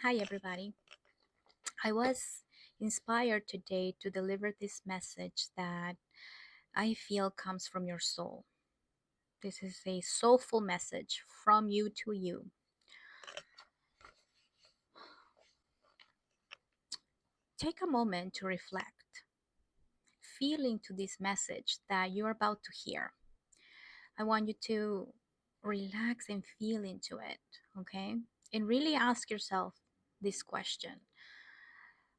Hi, everybody. I was inspired today to deliver this message that I feel comes from your soul. This is a soulful message from you to you. Take a moment to reflect, feel into this message that you're about to hear. I want you to relax and feel into it, okay? And really ask yourself this question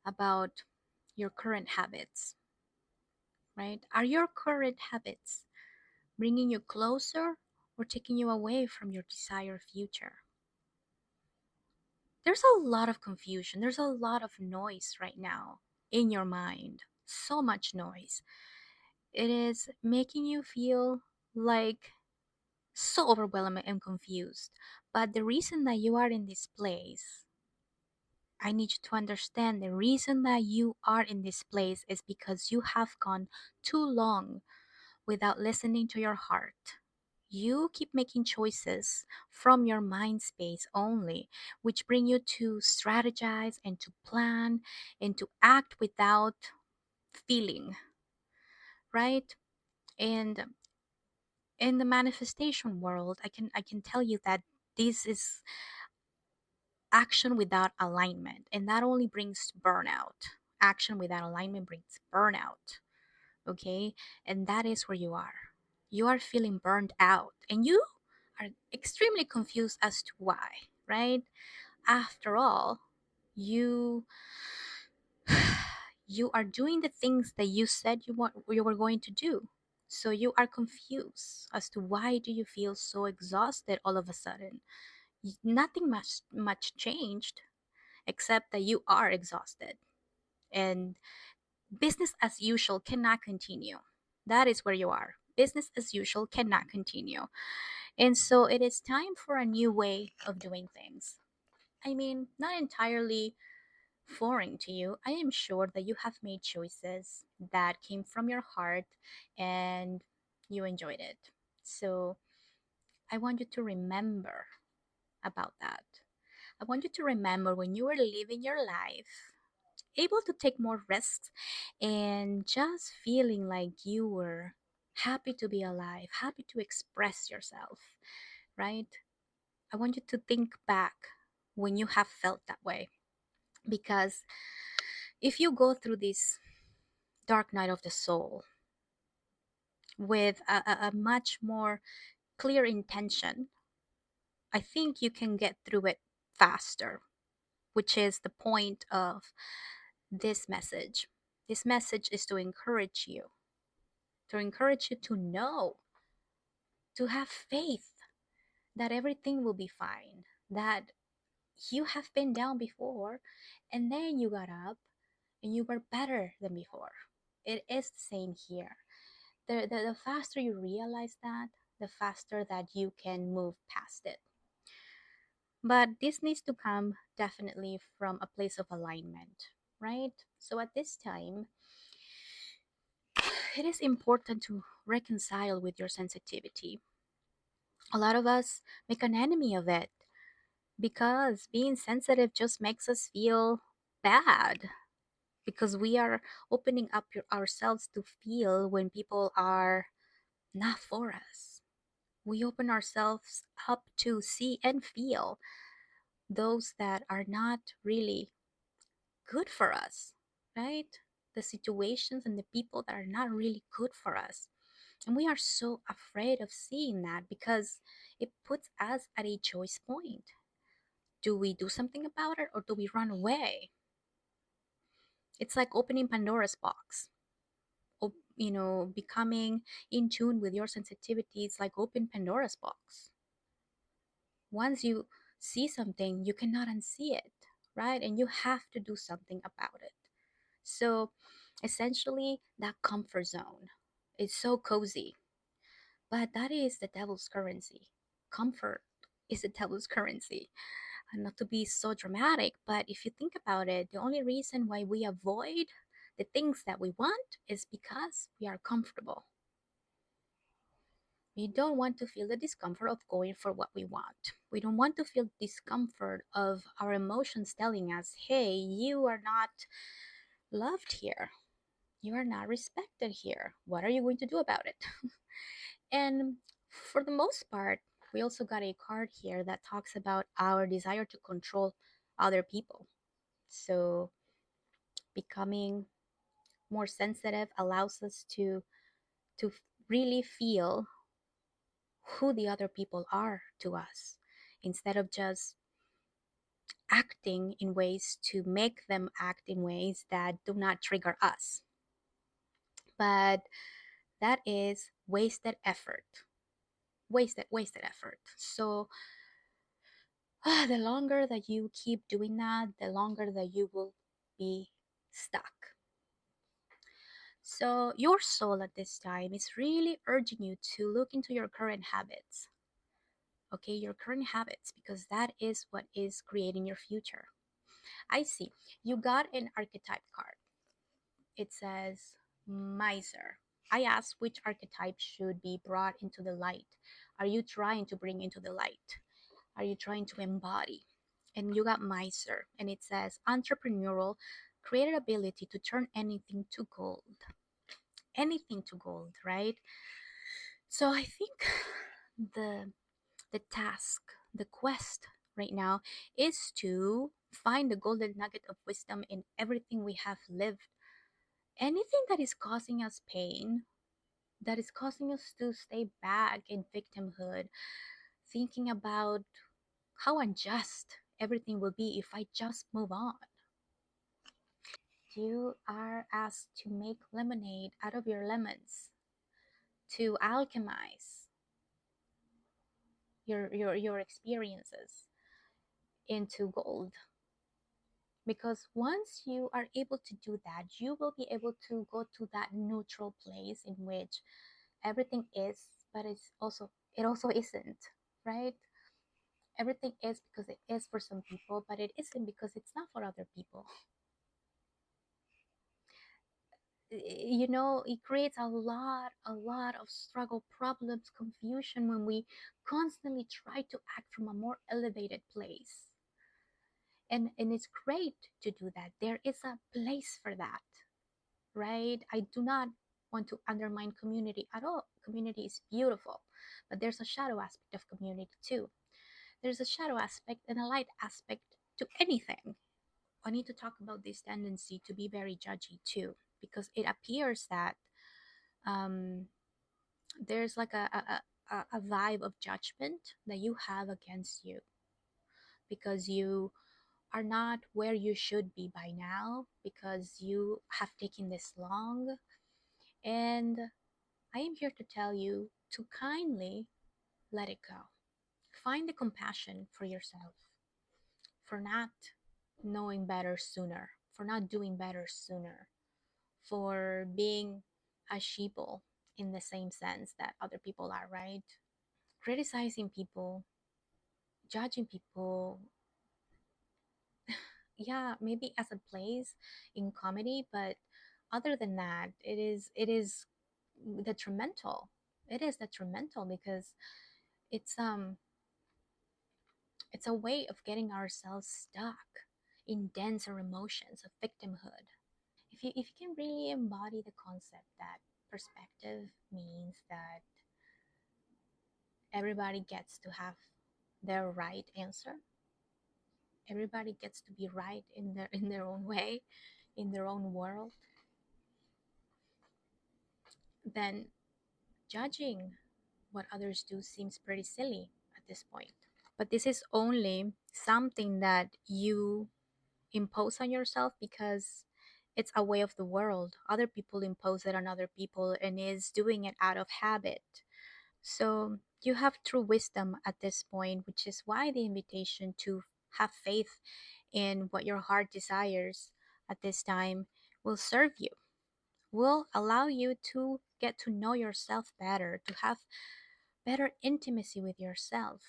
about your current habits, right? Are your current habits bringing you closer or taking you away from your desired future? There's a lot of confusion, there's a lot of noise right now in your mind. So much noise. It is making you feel like so overwhelmed and confused. But the reason that you are in this place, I need you to understand the reason that you are in this place is because you have gone too long without listening to your heart. You keep making choices from your mind space only, which bring you to strategize and to plan and to act without feeling, right? And in the manifestation world, I can tell you that this is action without alignment, and that only brings burnout. Action without alignment brings burnout, okay? And that is where you are. You are feeling burned out and you are extremely confused as to why, right? After all, you you are doing the things that you said you were going to do. So you are confused as to why do you feel so exhausted all of a sudden. Nothing much changed except that you are exhausted, and business as usual cannot continue. That is where you are. Business as usual cannot continue. And so it is time for a new way of doing things. I mean, not entirely foreign to you. I am sure that you have made choices that came from your heart and you enjoyed it. So I want you to remember about that. I want you to remember when you were living your life, able to take more risks and just feeling like you were happy to be alive, happy to express yourself, right? I want you to think back when you have felt that way, because if you go through this dark night of the soul with a much more clear intention, I think you can get through it faster, which is the point of this message. This message is to encourage you to know, to have faith that everything will be fine, that you have been down before and then you got up and you were better than before. It is the same here. The faster you realize that, the faster that you can move past it. But this needs to come definitely from a place of alignment, right? So at this time, it is important to reconcile with your sensitivity. A lot of us make an enemy of it because being sensitive just makes us feel bad, because we are opening up ourselves to feel when people are not for us. We open ourselves up to see and feel those that are not really good for us, right? The situations and the people that are not really good for us. And we are so afraid of seeing that because it puts us at a choice point. Do we do something about it or do we run away? It's like opening Pandora's box. Becoming in tune with your sensitivity, it's like open Pandora's box. Once you see something, you cannot unsee it, right? And you have to do something about it. So essentially, that comfort zone is so cozy, but that is the devil's currency. Comfort is the devil's currency. And not to be so dramatic, but if you think about it, the only reason why we avoid the things that we want is because we are comfortable. We don't want to feel the discomfort of going for what we want. We don't want to feel discomfort of our emotions telling us, hey, you are not loved here. You are not respected here. What are you going to do about it? And for the most part, we also got a card here that talks about our desire to control other people. So becoming more sensitive allows us to really feel who the other people are to us instead of just acting in ways to make them act in ways that do not trigger us. But that is wasted effort. Wasted effort. So the longer that you keep doing that, the longer that you will be stuck. So your soul at this time is really urging you to look into your current habits. Okay, your current habits, because that is what is creating your future. I see. You got an archetype card. It says miser. I asked which archetype should be brought into the light. Are you trying to bring into the light? Are you trying to embody? And you got miser, and it says entrepreneurial, creative ability to turn anything to gold. Anything to gold, right? So I think the the task, the quest right now is to find the golden nugget of wisdom in everything we have lived. Anything that is causing us pain, that is causing us to stay back in victimhood, thinking about how unjust everything will be if I just move on. You are asked to make lemonade out of your lemons, to alchemize your experiences into gold. Because once you are able to do that, you will be able to go to that neutral place in which everything is, but it also isn't, right? Everything is because it is for some people, but it isn't because it's not for other people. It creates a lot of struggle, problems, confusion when we constantly try to act from a more elevated place. And it's great to do that. There is a place for that, right? I do not want to undermine community at all. Community is beautiful, but there's a shadow aspect of community too. There's a shadow aspect and a light aspect to anything. I need to talk about this tendency to be very judgy too, because it appears that um, there's like a vibe of judgment that you have against you because you are not where you should be by now, because you have taken this long. And I am here to tell you to kindly let it go. Find the compassion for yourself for not knowing better sooner, for not doing better sooner, for being a sheeple in the same sense that other people are, right? Criticizing people, judging people, yeah, maybe as a place in comedy, but other than that, it is detrimental. It is detrimental because it's um it's a way of getting ourselves stuck in denser emotions of victimhood. If you can really embody the concept that perspective means that everybody gets to have their right answer, everybody gets to be right in their own way, in their own world, then judging what others do seems pretty silly at this point. But this is only something that you impose on yourself because it's a way of the world. Other people impose it on other people and is doing it out of habit. So you have true wisdom at this point, which is why the invitation to have faith in what your heart desires at this time will serve you, will allow you to get to know yourself better, to have better intimacy with yourself.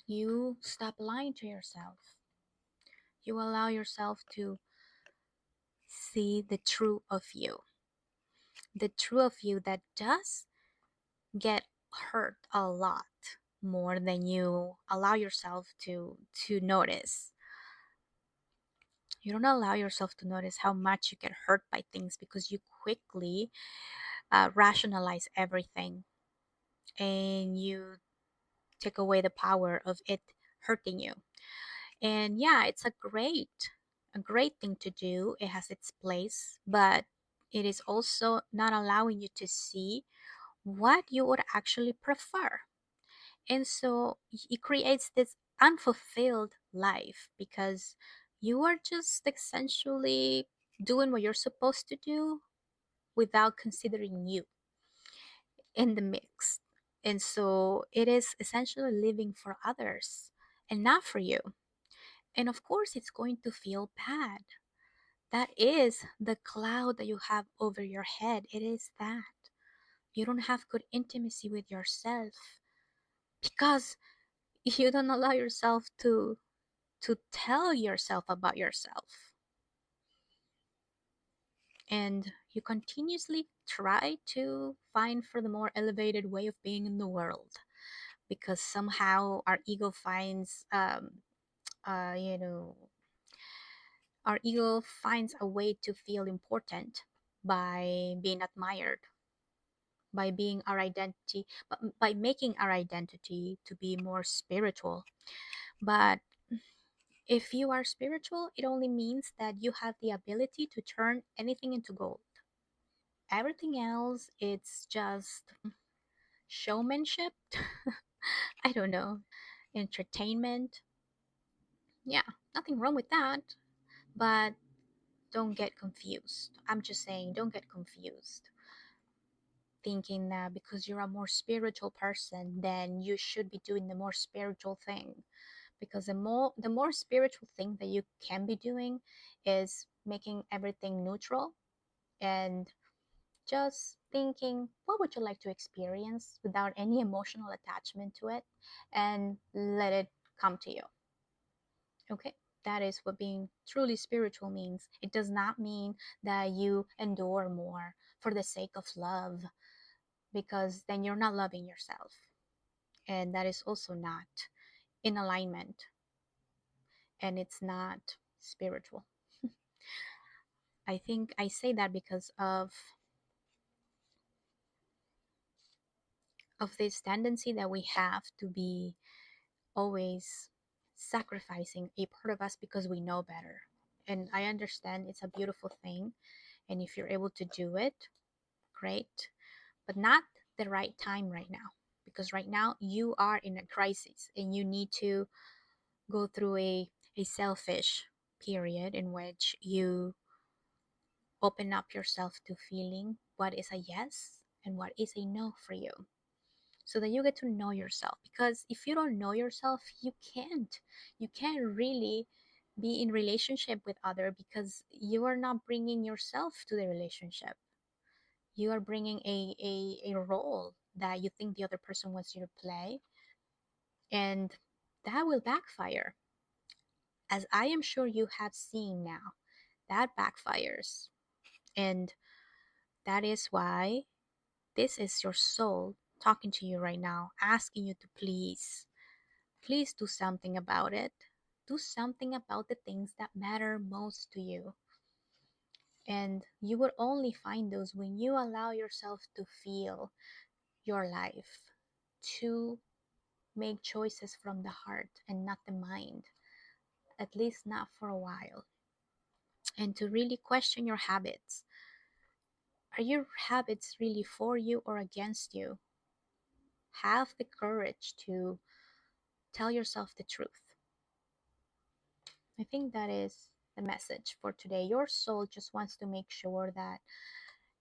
You stop lying to yourself. You allow yourself to see the true of you, the true of you that does get hurt a lot more than you allow yourself to notice. You don't allow yourself to notice how much you get hurt by things because you quickly rationalize everything, and you take away the power of it hurting you. And yeah, it's a great thing to do. It has its place, but it is also not allowing you to see what you would actually prefer. And so it creates this unfulfilled life because you are just essentially doing what you're supposed to do without considering you in the mix. And so it is essentially living for others and not for you. And of course, it's going to feel bad. That is the cloud that you have over your head. It is that. You don't have good intimacy with yourself because you don't allow yourself to tell yourself about yourself. And you continuously try to find for the more elevated way of being in the world because somehow our ego finds uh, you know our ego finds a way to feel important by being admired, by being our identity, by making our identity to be more spiritual. But if you are spiritual, it only means that you have the ability to turn anything into gold. Everything else, it's just showmanship. I don't know, entertainment. Yeah, nothing wrong with that, but don't get confused. I'm just saying, don't get confused thinking that because you're a more spiritual person, then you should be doing the more spiritual thing. Because the more spiritual thing that you can be doing is making everything neutral and just thinking what would you like to experience without any emotional attachment to it, and let it come to you. Okay, that is what being truly spiritual means. It does not mean that you endure more for the sake of love, because then you're not loving yourself, and that is also not in alignment, and it's not spiritual. I think I say that because of this tendency that we have to be always sacrificing a part of us because we know better. And I understand it's a beautiful thing. And if you're able to do it, great. But not the right time right now. Because right now you are in a crisis and you need to go through a selfish period in which you open up yourself to feeling what is a yes and what is a no for you, so that you get to know yourself. Because if you don't know yourself, you can't really be in relationship with other, because you are not bringing yourself to the relationship. You are bringing a role that you think the other person wants you to play, and that will backfire, as I am sure you have seen now. That backfires. And that is why this is your soul talking to you right now, asking you to please do something about it. Do something about the things that matter most to you. And you will only find those when you allow yourself to feel your life, to make choices from the heart and not the mind, at least not for a while, and to really question your habits. Are your habits really for you or against you? Have the courage to tell yourself the truth. I think that is the message for today. Your soul just wants to make sure that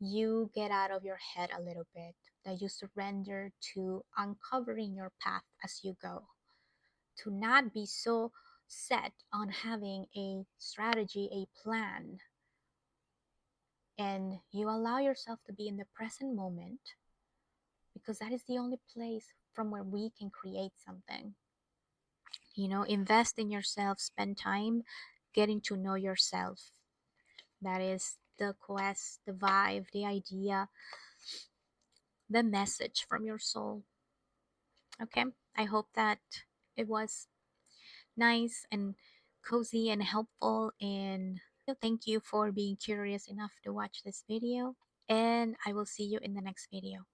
you get out of your head a little bit, that you surrender to uncovering your path as you go, to not be so set on having a strategy, a plan, and you allow yourself to be in the present moment, because that is the only place from where we can create something. Invest in yourself, spend time getting to know yourself. That is the quest, the vibe, the idea, the message from your soul. Okay. I hope that it was nice and cozy and helpful. And thank you for being curious enough to watch this video. And I will see you in the next video.